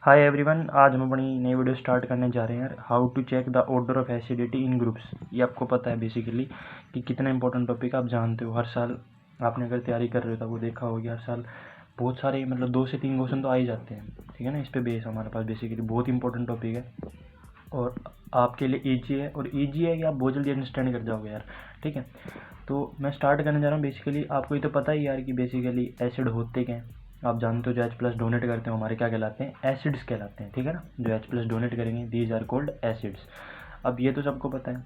Hi everyone, आज हम अपनी नई वीडियो स्टार्ट करने जा रहे हैं यार। How to check the order of acidity in groups. ये आपको पता है बेसिकली कि कितना इंपॉर्टेंट टॉपिक आप जानते हो। हर साल आपने अगर तैयारी कर रहे हो तो वो देखा होगा, हर साल बहुत सारे मतलब 2 से 3 क्वेश्चन तो आ ही जाते हैं, ठीक है ना। इस पे बेस हमारे पास बेसिकली बहुत इंपॉर्टेंट टॉपिक है और आपके लिए ईजी है, और ईजी है कि आप बहुत जल्दी अंडरस्टैंड कर जाओगे यार, ठीक है। तो मैं स्टार्ट करने जा रहा हूँ। बेसिकली आपको ये तो पता ही यार कि बेसिकली एसिड होते क्या हैं। आप जानते हो जो H+ डोनेट करते हैं हमारे क्या कहलाते हैं, एसिड्स कहलाते हैं, ठीक है ना। जो H+ डोनेट करेंगे दीज आर कॉल्ड एसिड्स। अब ये तो सबको पता है,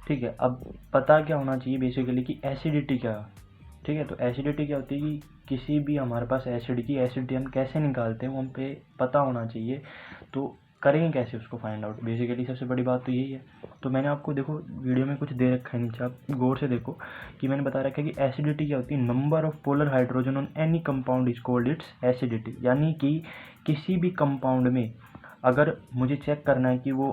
ठीक है। अब पता क्या होना चाहिए बेसिकली कि एसिडिटी क्या है, ठीक है। तो एसिडिटी क्या होती है कि किसी भी हमारे पास एसिड की एसिडिटी हम कैसे निकालते हैं वो हम पे पता होना चाहिए। तो करेंगे कैसे उसको फाइंड आउट, बेसिकली सबसे बड़ी बात तो यही है। तो मैंने आपको देखो वीडियो में कुछ दे रखा है नीचे, आप गौर से देखो कि मैंने बता रखा है कि एसिडिटी क्या होती है। Number of polar hydrogen on any compound is called it's acidity. यानी कि किसी भी कंपाउंड में अगर मुझे चेक करना है कि वो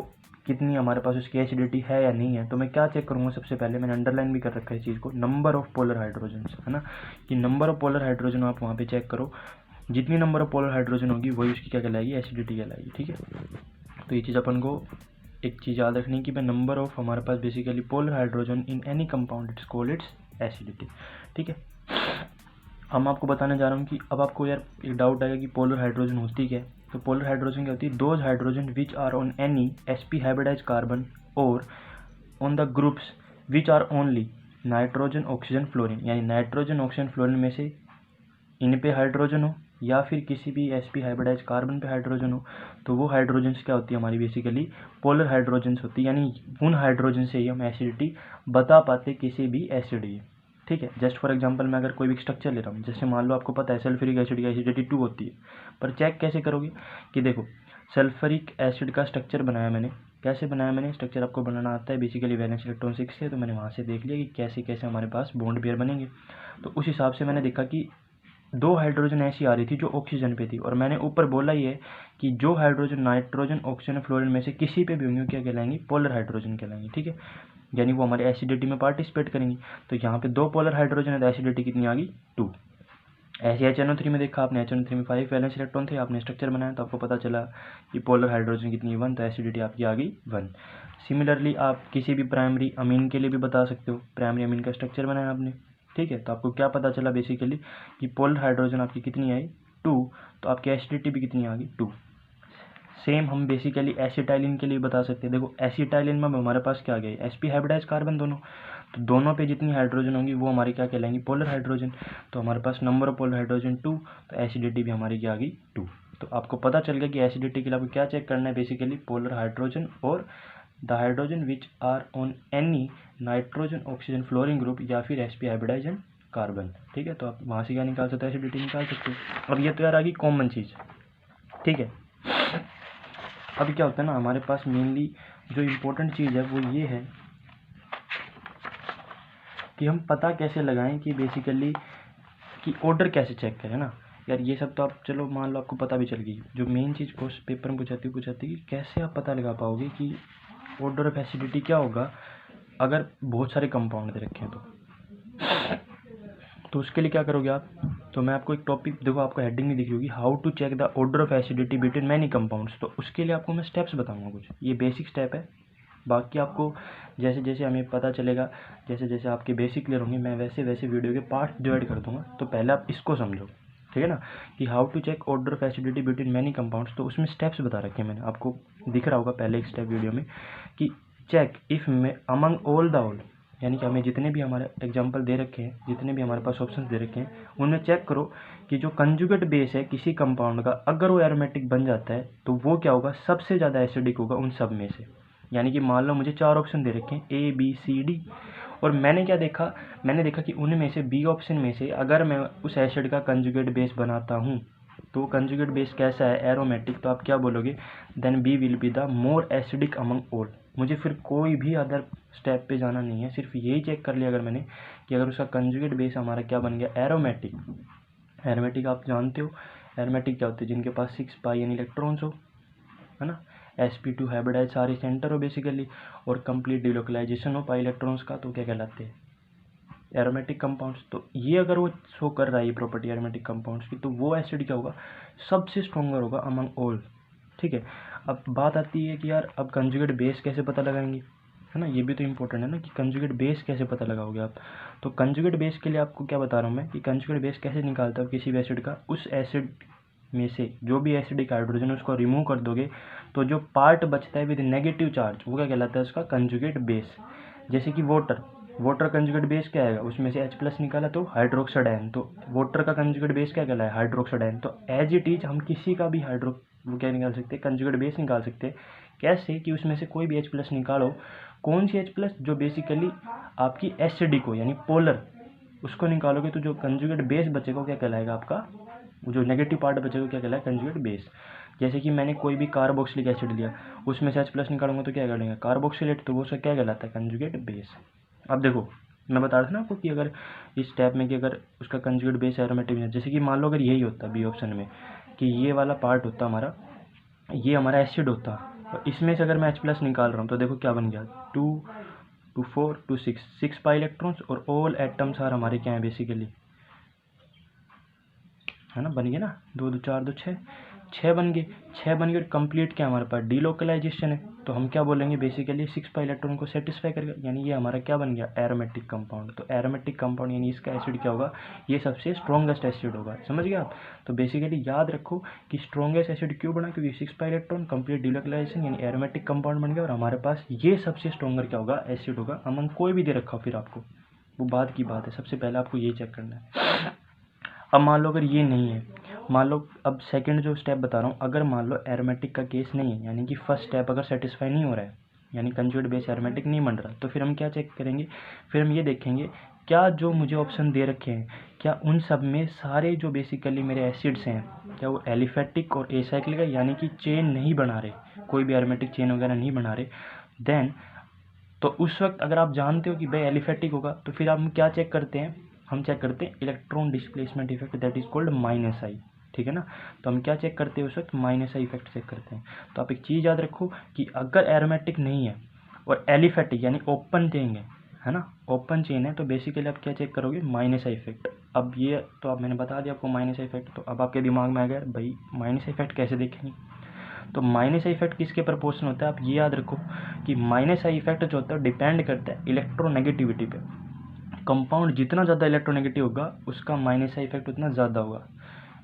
कितनी हमारे पास उसकी एसिडिटी है या नहीं है, तो मैं क्या चेक करूँगा। सबसे पहले मैंने अंडरलाइन भी कर रखा है इस चीज़ को, नंबर ऑफ पोलर हाइड्रोजन, है ना। कि नंबर ऑफ पोलर हाइड्रोजन आप वहाँ पे चेक करो, जितनी नंबर ऑफ पोलर हाइड्रोजन होगी वही उसकी क्या कहलाएगी, एसिडिटी कहलाएगी, ठीक है। तो ये चीज़ अपन को एक चीज़ याद रखनी कि नंबर ऑफ हमारे पास basically polar hydrogen in any compound it's called it's acidity, ठीक है। हम आपको बताने जा रहा हूँ कि अब आपको यार एक डाउट आएगा कि पोलर हाइड्रोजन होती क्या है। तो पोलर हाइड्रोजन क्या होती है, those hydrogen which are on any sp hybridize carbon और on the groups which are only nitrogen oxygen fluorine. यानी नाइट्रोजन ऑक्सीजन फ्लोरीन में से इन पे हाइड्रोजन हो या फिर किसी भी sp हाइब्रिडाइज कार्बन पे हाइड्रोजन हो, तो वो हाइड्रोजन्स क्या होती है हमारी बेसिकली पोलर हाइड्रोजन्स होती है। यानी उन हाइड्रोजन से ही हम एसिडिटी बता पाते किसी भी एसिड की, ठीक है। जस्ट फॉर एग्जांपल मैं अगर कोई भी स्ट्रक्चर ले रहा हूँ, जैसे मान लो आपको पता है सल्फ्यूरिक एसिड की एसिडिटी 2 होती है, पर चेक कैसे करोगे कि देखो सल्फ्यूरिक एसिड का स्ट्रक्चर बनाया मैंने, कैसे बनाया मैंने स्ट्रक्चर आपको बनाना आता है बेसिकली वैलेंस इलेक्ट्रॉन 6 से। तो मैंने वहाँ से देख लिया कि कैसे कैसे हमारे पास बॉन्ड पेयर बनेंगे। तो उस हिसाब से मैंने देखा कि 2 हाइड्रोजन ऐसी आ रही थी जो ऑक्सीजन पे थी, और मैंने ऊपर बोला ये कि जो हाइड्रोजन नाइट्रोजन ऑक्सीजन फ्लोरीन में से किसी पे भी होंगे क्या कहलाएंगी, पोलर हाइड्रोजन कहलाएंगे, ठीक है। यानी वो हमारे एसिडिटी में पार्टिसिपेट करेंगी। तो यहाँ पे 2 पोलर हाइड्रोजन है तो एसिडिटी कितनी आ गई, 2। ऐसे HNO3 में देखा आपने, HNO3 में 5 वैलेंस इलेक्ट्रॉन थे, आपने स्ट्रक्चर बनाया तो आपको पता चला कि पोलर हाइड्रोजन कितनी 1, तो एसिडिटी आपकी आ गई 1। सिमिलरली आप किसी भी प्राइमरी अमीन के लिए भी बता सकते हो, प्राइमरी अमीन का स्ट्रक्चर बनाया आपने, ठीक है। तो आपको क्या पता चला बेसिकली कि पोलर हाइड्रोजन आपकी कितनी आई, 2, तो आपकी एसिडिटी भी कितनी आ गई, 2। सेम हम बेसिकली एसिटाइलिन के लिए बता सकते हैं। देखो एसिटाइलिन में हमारे पास क्या आ गया, sp हाइब्रिडाइज कार्बन दोनों, तो दोनों पे जितनी हाइड्रोजन होंगी वो हमारी क्या कहलाएंगी, पोलर हाइड्रोजन। तो हमारे पास नंबर ऑफ पोलर हाइड्रोजन 2, तो एसिडिटी भी हमारी क्या आ गई, 2। तो आपको पता चल गया कि एसिडिटी के लिए आपको क्या चेक करना है, बेसिकली पोलर हाइड्रोजन और the hydrogen which are on any nitrogen oxygen fluorine group या फिर sp हाइब्रिडाइज एंड कार्बन, ठीक है। तो आप वहाँ से क्या निकाल सकते हो, एसिडिटी निकाल सकते हो। अब ये तो यार आ गई कॉमन चीज़, ठीक है। अब क्या होता है ना, हमारे पास मेनली जो इम्पोर्टेंट चीज़ है वो ये है कि हम पता कैसे लगाएं कि बेसिकली कि ऑर्डर कैसे चेक करें ना। यार ये सब तो आप चलो मान लो आपको पता भी चल गई, जो मेन चीज़ क्वेश्चन पेपर में पूछाती है कि कैसे आप पता लगा पाओगे कि ऑर्डर ऑफ एसिडिटी क्या होगा अगर बहुत सारे कंपाउंड दे रखे हैं। तो उसके लिए क्या करोगे आप, तो मैं आपको एक टॉपिक देखो, आपको हेडिंग में दिखी होगी, how to check the order of acidity between many compounds. तो उसके लिए आपको मैं स्टेप्स बताऊंगा कुछ, ये बेसिक स्टेप है। बाकी आपको जैसे जैसे हमें पता चलेगा, जैसे जैसे आपके बेसिक क्लियर होंगे, मैं वैसे वैसे वीडियो के पार्ट डिवाइड कर दूंगा। तो पहले आप इसको समझो, ठीक है ना, कि how to check order of acidity between many compounds. तो उसमें स्टेप्स बता रखे हैं मैंने, आपको दिख रहा होगा पहले एक स्टेप वीडियो में कि चेक इफ में अमंग ऑल द ऑल, यानी कि हमें जितने भी हमारे एग्जाम्पल दे रखे हैं, जितने भी हमारे पास ऑप्शन दे रखे हैं, उनमें चेक करो कि जो कंजुगेट बेस है किसी कंपाउंड का, अगर वो एरोमेटिक बन जाता है तो वो क्या होगा, सबसे ज़्यादा एसिडिक होगा उन सब में से। यानी कि मान लो मुझे 4 ऑप्शन दे रखे हैं A B C D, और मैंने क्या देखा, मैंने देखा कि उनमें से B ऑप्शन में से अगर मैं उस एसिड का कंजुगेट बेस बनाता हूँ तो कंजुगेट बेस कैसा है, एरोमेटिक। तो आप क्या बोलोगे, then B will be the more acidic among all. मुझे फिर कोई भी अदर स्टेप पे जाना नहीं है, सिर्फ यही चेक कर लिया अगर मैंने कि अगर उसका कंजुगेट बेस हमारा क्या बन गया, एरोमेटिक। एरोमेटिक आप जानते हो एरोमेटिक क्या होते हैं, जिनके पास 6 पाई एन इलेक्ट्रॉन्स हो, है ना। sp2 हाइब्रिडाइज सारे सेंटर हो बेसिकली, और कंप्लीट डिलोकलाइजेशन हो पाई इलेक्ट्रॉन्स का, तो क्या कहलाते हैं, एरोमेटिक कंपाउंड्स। तो ये अगर वो शो कर रहा है ये प्रॉपर्टी एरोमेटिक कंपाउंड्स की, तो वो एसिड क्या होगा, सबसे स्ट्रॉन्गर होगा अमंग ऑल, ठीक है। अब बात आती है कि यार अब कंजुगेट बेस कैसे पता लगाएंगे, है ना, ये भी तो इंपॉर्टेंट है ना कि कंजुगेट बेस कैसे पता लगाओगे आप। तो कंजुगेट बेस के लिए आपको क्या बता रहा हूँ मैं कि कंजुगेट बेस कैसे निकालता है किसी भी एसिड का, उस एसिड में से जो भी एसिडिक हाइड्रोजन उसको रिमूव कर दोगे तो जो पार्ट बचता है विद नेगेटिव चार्ज वो क्या कहलाता है उसका कंजुगेट बेस। जैसे कि वाटर कंजुगेट बेस क्या आएगा, उसमें से H+ निकाला तो हाइड्रोक्साइड आयन, तो वाटर का कंजुगेट बेस क्या कहलाया, हाइड्रोक्साइड आयन। तो एज इट इज हम किसी का भी वो क्या निकाल सकते हैं, कंजुगेट बेस निकाल सकते हैं। कैसे कि उसमें से कोई भी H+ निकालो, कौन सी H+ जो बेसिकली आपकी एसिडिक हो यानी पोलर, उसको निकालोगे तो जो कंजुगेट बेस बचेगा वो क्या कहलाएगा आपका, जो नेगेटिव पार्ट बचेगा क्या कहलाएगा, कंजुगेट बेस। जैसे कि मैंने कोई भी कार्बोक्सिलिक एसिड लिया, उसमें से H+ निकालूंगा तो क्या कहलाएगा कार्बोक्सिलेट, तो वो उसका क्या कहलाता है, कंजुगेट बेस। अब देखो मैं बता रहा था ना आपको कि अगर इस स्टेप में कि अगर उसका कंजुगेट बेस एरोमेटिक है, जैसे कि मान लो अगर यही होता बी ऑप्शन में कि ये वाला पार्ट होता हमारा, ये हमारा एसिड होता, और इसमें से अगर मैं H+ निकाल रहा हूँ तो देखो क्या बन गया, 2 2 4 2 6 पाई इलेक्ट्रॉन्स, और ऑल एटम्स आर हमारे क्या है बेसिकली, है ना, बन गए ना, 2 2 4 2 6 बन गए, 6 बन गए। कंप्लीट क्या हमारे पास डीलोकलाइजेशन है, तो हम क्या बोलेंगे बेसिकली 6 पाई इलेक्ट्रॉन को सेटिस्फाई करेगा, यानी ये हमारा क्या बन गया, एरोमेटिक कंपाउंड। तो एरोमेटिक कंपाउंड यानी इसका एसिड क्या होगा, ये सबसे स्ट्रॉन्गेस्ट एसिड होगा, समझ गए आप। तो बेसिकली याद रखो कि स्ट्रॉन्गेस्ट एसिड क्यों बना, क्योंकि 6 पाई इलेक्ट्रॉन कंप्लीट डीलोकलाइजेशन यानी एरोमेटिक कंपाउंड बन गया, और हमारे पास ये सबसे स्ट्रॉन्गर क्या होगा, एसिड होगा। अमंग कोई भी दे रखा हो फिर आपको, वो बात की बात है, सबसे पहले आपको ये चेक करना है। अब मान लो अगर ये नहीं है, मान लो अब सेकंड जो स्टेप बता रहा हूँ, अगर मान लो एरोमेटिक का केस नहीं है, यानी कि फर्स्ट स्टेप अगर सेटिस्फाई नहीं हो रहा है, यानी कंजुगेट बेस एरोमेटिक नहीं बन रहा, तो फिर हम क्या चेक करेंगे, फिर हम ये देखेंगे क्या जो मुझे ऑप्शन दे रखे हैं, क्या उन सब में सारे जो बेसिकली मेरे एसिड्स हैं क्या वो एलिफेटिक और एसाइक्लिक है, यानी कि चेन नहीं बना रहे, कोई भी एरोमेटिक चेन वगैरह नहीं बना रहे। देन तो उस वक्त अगर आप जानते हो कि भाई एलिफेटिक होगा, तो फिर हम क्या चेक करते हैं, हम चेक करते हैं electron displacement effect, that is called -I, ठीक है ना। तो हम क्या चेक करते हैं उस वक्त, -I इफेक्ट चेक करते हैं। तो आप एक चीज़ याद रखो कि अगर एरोमेटिक नहीं है और एलिफेटिक यानी ओपन चेन है ना, ओपन चेन है, तो बेसिकली आप क्या चेक करोगे, -I इफेक्ट। अब ये तो अब मैंने बता दिया आपको -I इफेक्ट, तो अब आपके दिमाग में आ गया भाई -I इफेक्ट कैसे देखेंगे। तो -I इफेक्ट किसके प्रपोर्शन होता है, आप ये याद रखो कि -I इफेक्ट जो होता है डिपेंड करता है इलेक्ट्रोनेगेटिविटी पे। कंपाउंड जितना ज़्यादा इलेक्ट्रोनेगेटिव होगा उसका -I इफेक्ट उतना ज़्यादा होगा,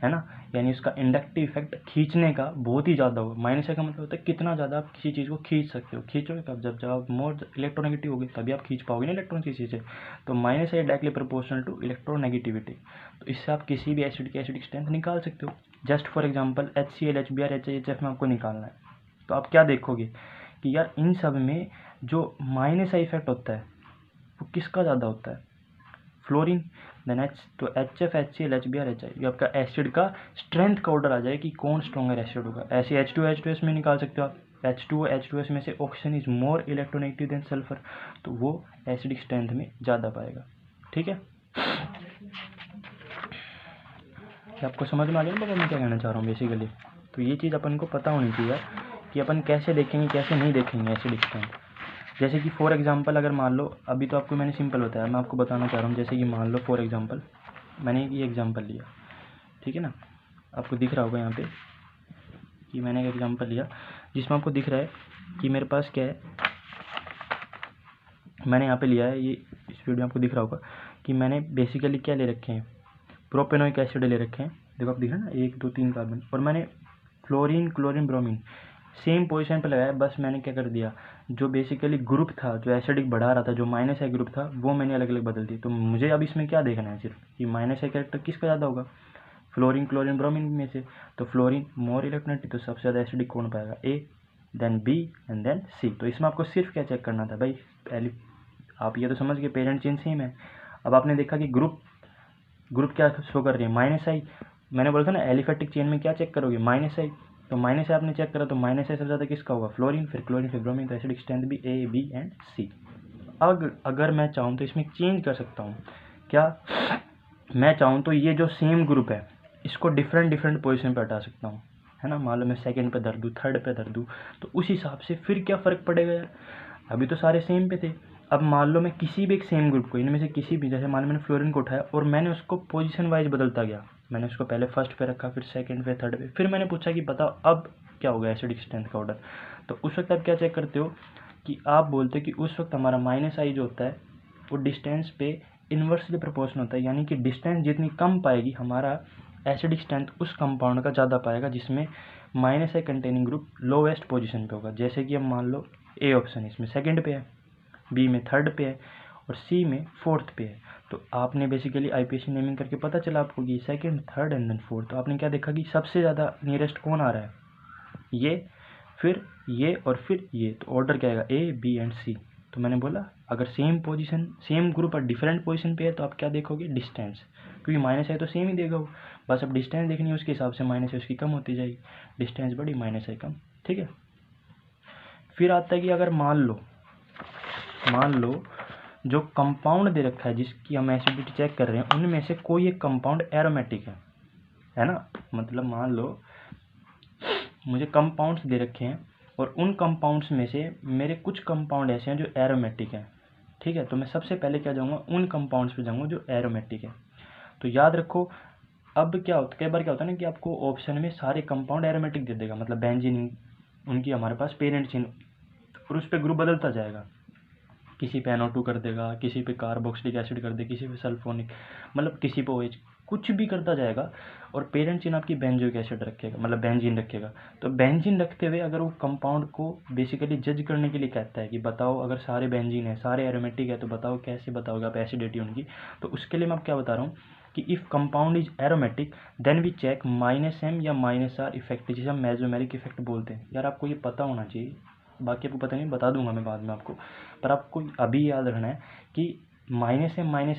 है ना, यानी उसका इंडक्टिव इफेक्ट खींचने का बहुत ही ज़्यादा होगा। -I का मतलब होता है कितना ज़्यादा आप किसी चीज़ को खींच सकते हो, खींचोगे तब जब आप मोर इलेक्ट्रोनेगेटिव होगी तभी आप खींच पाओगे ना इलेक्ट्रॉन किसी से। तो -I directly proportional to electronegativity. तो इससे आप किसी भी एसिड की एसिडिक स्ट्रेंथ निकाल सकते हो। Just for example HCl HBr HIHF में आपको निकालना है, तो आप क्या देखोगे कि यार इन सब में जो -I इफेक्ट होता है वो किसका ज़्यादा होता है, फ्लोरीन। देन तो HF HCl HBr HI, ये आपका एसिड का स्ट्रेंथ का ऑर्डर आ जाए कि कौन स्ट्रॉन्गर एसिड होगा। ऐसे H2S में निकाल सकते हो आप, H2S में से oxygen is more electronegative than sulphur, तो वो एसिडिक स्ट्रेंथ में ज़्यादा पाएगा, ठीक है। क्या आपको समझ में आ गया ना मैं क्या कहना चाह रहा हूँ बेसिकली। तो ये चीज़ अपन को पता होनी चाहिए कि अपन कैसे देखेंगे कैसे नहीं देखेंगे एसिडिक स्ट्रेंथ। जैसे कि फॉर एग्जांपल अगर मान लो, अभी तो आपको मैंने सिंपल बताया, मैं आपको बताना चाह रहा हूँ, जैसे कि मान लो फॉर एग्जांपल मैंने ये एग्जांपल लिया, ठीक है ना, आपको दिख रहा होगा यहाँ पे कि मैंने एक एग्जांपल लिया जिसमें आपको दिख रहा है कि मेरे पास क्या है, मैंने यहाँ पे लिया है, ये इस वीडियो में आपको दिख रहा होगा कि मैंने बेसिकली क्या ले रखे हैं, प्रोपेनोइक एसिड ले रखे हैं, देखो आप दिख रहा है ना 1 2 3 कार्बन, और मैंने fluorine chlorine bromine same position पे लगाया, बस मैंने क्या कर दिया, जो बेसिकली ग्रुप था जो एसिडिक बढ़ा रहा था, जो -I ग्रुप था वो मैंने अलग अलग बदल दी। तो मुझे अब इसमें क्या देखना है सिर्फ कि -I कैरेक्टर किसका ज़्यादा होगा, फ्लोरीन क्लोरीन ब्रोमीन में से। तो फ्लोरीन मोर इलेक्ट्रोनेगेटिव, तो सबसे ज़्यादा एसिडिक कौन पाएगा, A, then B and then C। तो इसमें आपको सिर्फ क्या चेक करना था भाई, पहले आप ये तो समझ गए पेरेंट चेन सेम है। अब आपने देखा कि ग्रुप क्या शो कर रही है, -I। मैंने बोला था ना एलिफेटिक चेन में क्या चेक करोगे, -I। तो -I आपने चेक करा तो -I सबसे ज़्यादा किसका होगा, फ्लोरीन, फिर क्लोरीन, फिर ब्रोमीन। तो एसिडिक स्ट्रेंथ भी A B एंड C। अगर मैं चाहूँ तो इसमें चेंज कर सकता हूँ, क्या मैं चाहूँ तो ये जो सेम ग्रुप है इसको डिफरेंट पोजीशन पे हटा सकता हूँ, है ना। मान लो मैं सेकंड पे धर दूँ, थर्ड पे धर दूँ, तो उस हिसाब से फिर क्या फ़र्क पड़ेगा यार, अभी तो सारे सेम पे थे। अब मान लो मैं किसी भी एक सेम ग्रुप को, इनमें से किसी भी, जैसे मान लो मैंने फ्लोरीन को उठाया और मैंने उसको पोजीशन वाइज बदलता गया, मैंने उसको पहले फर्स्ट पे रखा, फिर सेकंड पे, थर्ड पे, फिर मैंने पूछा कि बताओ अब क्या होगा एसिडिक स्ट्रेंथ का ऑर्डर। तो उस वक्त आप क्या चेक करते हो कि आप बोलते हो कि उस वक्त हमारा माइनस आई जो होता है वो डिस्टेंस पे इन्वर्सली प्रोपोर्शनल होता है, यानी कि डिस्टेंस जितनी कम पाएगी हमारा एसिडिक स्ट्रेंथ उस कंपाउंड का ज़्यादा पाएगा जिसमें minus I containing group lowest position पे होगा। जैसे कि हम मान लो ए ऑप्शन इसमें सेकंड पे है, बी में थर्ड पे है और सी में फोर्थ पे है। तो आपने बेसिकली आईपीएससी नेमिंग करके पता चला आपको कि second, third and then fourth. तो आपने क्या देखा कि सबसे ज़्यादा नियरेस्ट कौन आ रहा है, ये, फिर ये और फिर ये। तो ऑर्डर क्या आएगा, ए बी एंड सी। तो मैंने बोला अगर सेम पोजीशन सेम ग्रुप और डिफरेंट पोजीशन पे है तो आप क्या देखोगे, डिस्टेंस, क्योंकि माइनस है तो सेम ही देगा वो, बस अब डिस्टेंस देखनी है उसके हिसाब से माइनस है उसकी कम होती जाएगी, डिस्टेंस बड़ी माइनस है कम, ठीक है। फिर आता है कि अगर मान लो जो कंपाउंड दे रखा है जिसकी हम एसिडिटी चेक कर रहे हैं उनमें से कोई एक कंपाउंड एरोमेटिक है ना, मतलब मान लो मुझे कंपाउंड्स दे रखे हैं और उन कंपाउंड्स में से मेरे कुछ कंपाउंड ऐसे हैं जो एरोमेटिक हैं, ठीक है। तो मैं सबसे पहले क्या जाऊँगा, उन कंपाउंड्स पे जाऊँगा जो एरोमेटिक है। तो याद रखो अब क्या होता है, कई बार क्या होता है ना कि आपको ऑप्शन में सारे कंपाउंड एरोमेटिक दे देगा, मतलब बेंजीन उनकी हमारे पास पेरेंट चेन और उस पर ग्रुप बदलता जाएगा, किसी पे NO2 कर देगा, किसी पे कार्बोक्सिलिक एसिड कर दे, किसी पे सल्फोनिक, मतलब किसी पे OH, कुछ भी करता जाएगा और पेरेंट चेन आपकी बेंजोइक एसिड रखेगा, मतलब बेंजीन रखेगा। तो बेंजीन रखते हुए अगर वो कंपाउंड को बेसिकली जज करने के लिए कहता है कि बताओ अगर सारे बेंजीन है, सारे एरोमेटिक है, तो बताओ कैसे बताओगे आप एसिडिटी उनकी। तो उसके लिए मैं क्या बता रहा हूँ कि if compound is aromatic then we check -M या -R इफेक्ट, जिसे हम मेसोमेरिक इफेक्ट बोलते हैं। यार आपको ये पता होना चाहिए, बाकी आपको पता नहीं, बता दूंगा मैं बाद में आपको, पर आपको अभी याद रखना है कि -M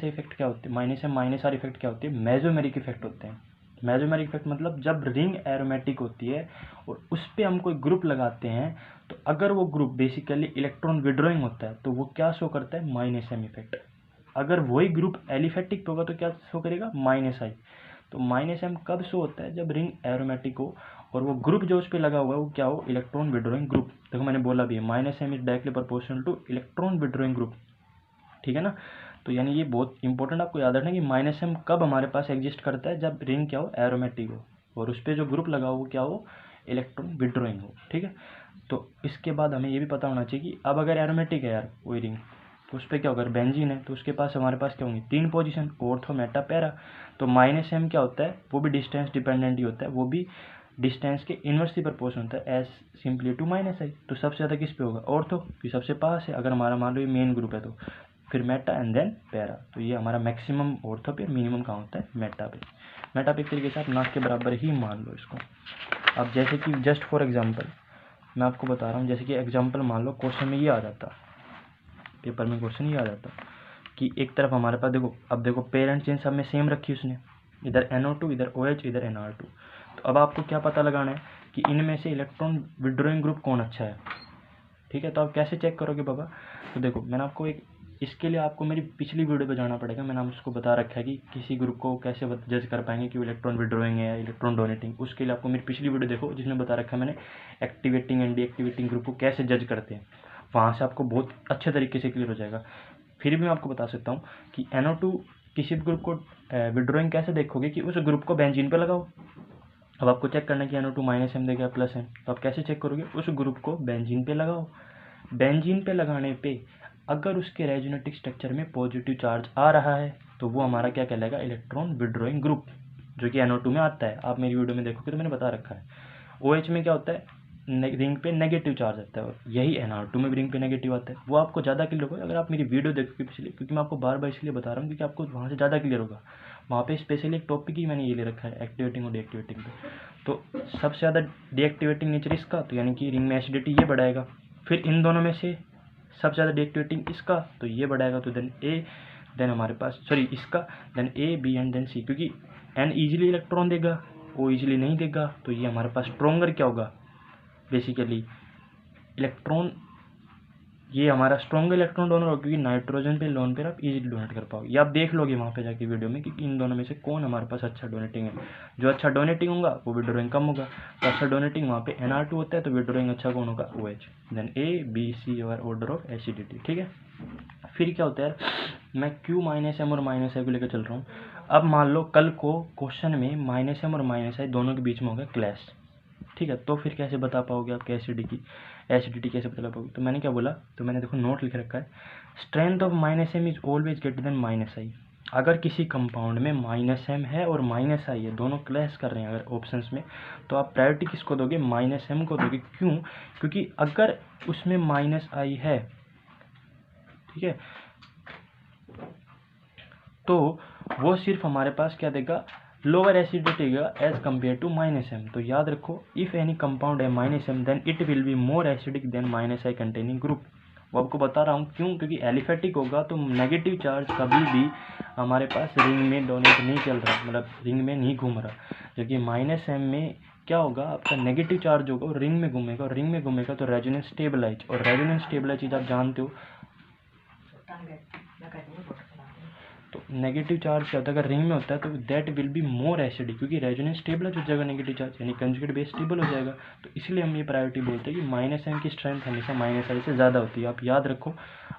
इफेक्ट क्या होते हैं, -M -R इफेक्ट क्या होती है, मेसोमेरिक इफेक्ट होते हैं। मेसोमेरिक इफेक्ट मतलब जब रिंग एरोमेटिक होती है और उस पर हम कोई ग्रुप लगाते हैं तो अगर वो ग्रुप बेसिकली इलेक्ट्रॉन विड्रॉइंग होता है तो वो क्या शो करता है, -M इफेक्ट। अगर वही ग्रुप एलिफेटिक पे होगा तो क्या शो करेगा, -I। तो -M कब शो होता है, जब रिंग एरोमेटिक हो और वो ग्रुप जो उस पर लगा हुआ है वो क्या हो, इलेक्ट्रॉन विड्रॉइंग ग्रुप। देखो मैंने बोला भी है -M is directly proportional two electron withdrawing group, ठीक है ना। तो यानी ये बहुत इंपॉर्टेंट आपको याद रखना कि -M कब हमारे पास एग्जिस्ट करता है, जब रिंग क्या हो, एरोमेटिक हो और उस पर जो ग्रुप लगा हो क्या हो, इलेक्ट्रॉन विड्रॉइंग हो, ठीक है। तो इसके बाद हमें ये भी पता होना चाहिए कि अब अगर एरोमेटिक है यार कोई रिंग तो उस पर क्या होगा, बेंजीन है तो उसके पास हमारे पास क्या होंगी, 3 पोजीशन, ऑर्थो, मेटा, पैरा। तो -M क्या होता है, वो भी डिस्टेंस डिपेंडेंट ही होता है, वो भी डिस्टेंस के इनवर्सली प्रोपोर्शनल होता है एज सिंपली टू -I। तो सबसे ज़्यादा किस पे होगा, ऑर्थो, कि सबसे पास है, अगर हमारा मान लो ये मेन ग्रुप है तो फिर मेटा एंड देन पैरा। तो ये हमारा मैक्सिमम ऑर्थो पे, मिनिमम कहाँ होता है, मेटा पे। मेटा पे एक तरीके से आप नाक के बराबर ही मान लो इसको। अब जैसे कि जस्ट फॉर एग्जांपल मैं आपको बता रहा हूँ, जैसे कि एग्जांपल मान लो क्वेश्चन में ये आ जाता, पेपर में क्वेश्चन ये आ जाता कि एक तरफ हमारे पास देखो, अब देखो पेरेंट चेन सब में सेम रखी उसने, इधर NO2, इधर OH, इधर NR2। तो अब आपको क्या पता लगाना है कि इनमें से इलेक्ट्रॉन विड्रॉइंग ग्रुप कौन अच्छा है, ठीक है। तो आप कैसे चेक करोगे बाबा, तो देखो मैंने आपको एक, इसके लिए आपको मेरी पिछली वीडियो पे जाना पड़ेगा, मैंने आपको बता रखा है कि किसी ग्रुप को कैसे जज कर पाएंगे कि वो इलेक्ट्रॉन विड्रॉइंग है या इलेक्ट्रॉन डोनेटिंग। उसके लिए आपको मेरी पिछली वीडियो देखो जिसमें बता रखा है मैंने एक्टिवेटिंग एंड डीएक्टिवेटिंग ग्रुप को कैसे जज करते हैं, वहाँ से आपको बहुत अच्छे तरीके से क्लियर हो जाएगा। फिर भी मैं आपको बता सकता हूँ कि NO2 किसी ग्रुप को विड्रॉइंग कैसे देखोगे कि उस ग्रुप को बेंजीन पे लगाओ। अब आपको चेक करना है कि NO2 -M देगा +M, तो आप कैसे चेक करोगे, उस ग्रुप को बेंजीन पे लगाओ। बेंजीन पे लगाने पे अगर उसके रेजोनेटिक स्ट्रक्चर में पॉजिटिव चार्ज आ रहा है तो वो हमारा क्या कहलाएगा, इलेक्ट्रॉन विड्रॉइंग ग्रुप, जो कि NO2 में आता है। आप मेरी वीडियो में देखोगे तो मैंने बता रखा है। OH में क्या होता है, रिंग पे नेगेटिव चार्ज आता है और यही NR2 में भी रिंग पे नेगेटिव आता है। वो आपको ज़्यादा क्लियर होगा अगर आप मेरी वीडियो देखोगे पिछले, क्योंकि मैं आपको बार बार इसलिए बता रहा हूँ क्योंकि आपको वहाँ से ज़्यादा क्लियर होगा। वहाँ पे स्पेशली एक टॉपिक ही मैंने ये ले रखा है, एक्टिवेटिंग और डीएक्टिवेटिंग पे। तो सबसे ज़्यादा डीएक्टिवेटिंग नेचर इसका, तो यानी कि रिंग में एसिडिटी ये बढ़ाएगा। फिर इन दोनों में से सबसे ज़्यादा डीएक्टिवेटिंग इसका, तो ये बढ़ाएगा। तो देन हमारे पास इसका, then A B and then C, क्योंकि N ईजिली इलेक्ट्रॉन देगा, O ईजिली नहीं देगा। तो ये हमारे पास स्ट्रोंगर क्या होगा, बेसिकली इलेक्ट्रॉन, ये हमारा स्ट्रॉन्ग इलेक्ट्रॉन डोनर होगा, क्योंकि नाइट्रोजन पे लोन पेयर आप इजीली डोनेट कर पाओगे। ये आप देख लोगे वहाँ पे जाके वीडियो में कि इन दोनों में से कौन हमारे पास अच्छा डोनेटिंग है। जो अच्छा डोनेटिंग होगा वो विड्रॉइंग कम होगा, तो अच्छा डोनेटिंग वहाँ पे NR2 होता है, तो विड्रॉइंग अच्छा कौन होगा, OH। Then A B C और ऑर्डर ऑफ एसिडिटी, ठीक है। फिर क्या होता है, मैं Q -M और -I को लेकर चल रहा हूँ। अब मान लो कल को क्वेश्चन में -M और -I दोनों के बीच में होगा क्लैश, ठीक है, तो फिर कैसे बता पाओगे आप एसिडिटी कैसे बता पाओगे? तो मैंने क्या बोला, तो मैंने देखो नोट लिख रखा है, strength of minus M is always greater than minus I. अगर किसी कंपाउंड में माइनस एम है और माइनस आई है, दोनों क्लैश कर रहे हैं अगर ऑप्शंस में, तो आप प्रायोरिटी किसको दोगे? माइनस एम को दोगे। क्यों? क्योंकि अगर उसमें माइनस आई है, ठीक है, तो वो सिर्फ हमारे पास क्या देगा? लोअर एसिडिटी देगा as compare to minus M. तो याद रखो, इफ एनी कंपाउंड है minus M then it will be more acidic than minus I containing group. वो आपको बता रहा हूँ क्यों, क्योंकि एलिफेटिक होगा तो नेगेटिव चार्ज कभी भी हमारे पास रिंग में डोनेट नहीं चल रहा, मतलब रिंग में नहीं घूम रहा। जबकि माइनस एम में क्या होगा, आपका नेगेटिव चार्ज होगा और रिंग में घूमेगा, और रिंग में घूमेगा तो रेजोनेंस स्टेबलाइज, और रेजोनेंस स्टेबलाइज चीज़ आप जानते हो। तो नेगेटिव चार्ज क्या होता है, अगर रिंग में होता है तो that will be more acidic, क्योंकि रेजोनेंस स्टेबलाइज हो जाएगा नेगेटिव चार्ज, यानी कंजुगेट बेस स्टेबल हो जाएगा। तो इसलिए हम ये प्रायोरिटी बोलते हैं कि माइनस एम की स्ट्रेंथ हमेशा माइनस आई से ज़्यादा होती है। आप याद रखो,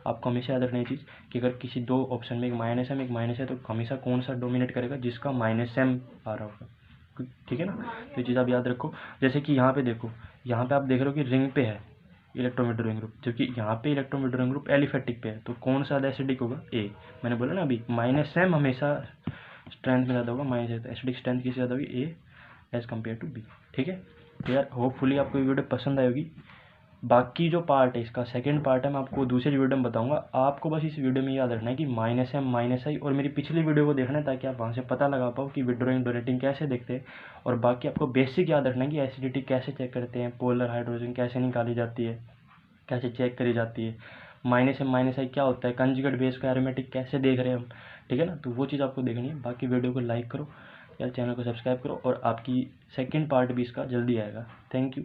आपको हमेशा याद रखनी चीज़ कि अगर किसी दो ऑप्शन में एक माइनस एम एक माइनस है, तो हमेशा कौन सा डोमिनेट करेगा? जिसका माइनस एम आ रहा होगा, ठीक है ना। तो ये चीज़ आप याद रखो। जैसे कि यहाँ पे देखो, यहाँ पे आप देख रहे हो कि रिंग पे है इलेक्ट्रॉन विड्रॉइंग ग्रुप, जबकि यहाँ पे इलेक्ट्रॉन विड्रॉइंग ग्रुप एलिफेटिक पे है, तो कौन सा ज़्यादा एसिडिक होगा? ए। मैंने बोला ना अभी, माइनस एम हमेशा स्ट्रेंथ में ज़्यादा होगा, माइनस एसिडिक स्ट्रेंथ किससे ज़्यादा होगी? ए एज कम्पेयर टू बी। ठीक है, तो यार होपफुली आपको ये वीडियो पसंद आएगी। बाकी जो पार्ट है इसका सेकंड पार्ट है, मैं आपको दूसरी वीडियो में बताऊंगा। आपको बस इस वीडियो में याद रखना है कि माइनस एम माइनस आई, और मेरी पिछली वीडियो को देखना है ताकि आप वहाँ से पता लगा पाओ कि विड्रॉइंग डोनेटिंग कैसे देखते हैं। और बाकी आपको बेसिक याद रखना है कि एसिडिटी कैसे चेक करते हैं, पोलर हाइड्रोजन कैसे निकाली जाती है, कैसे चेक करी जाती है, माइनस एम माइनस आई क्या होता है, कंजुगेट बेस का एरोमेटिक कैसे देख रहे हैं हम, ठीक है ना। तो वो चीज़ आपको देखनी है। बाकी वीडियो को लाइक करो या चैनल को सब्सक्राइब करो, और आपकी सेकंड पार्ट भी इसका जल्दी आएगा। Thank you.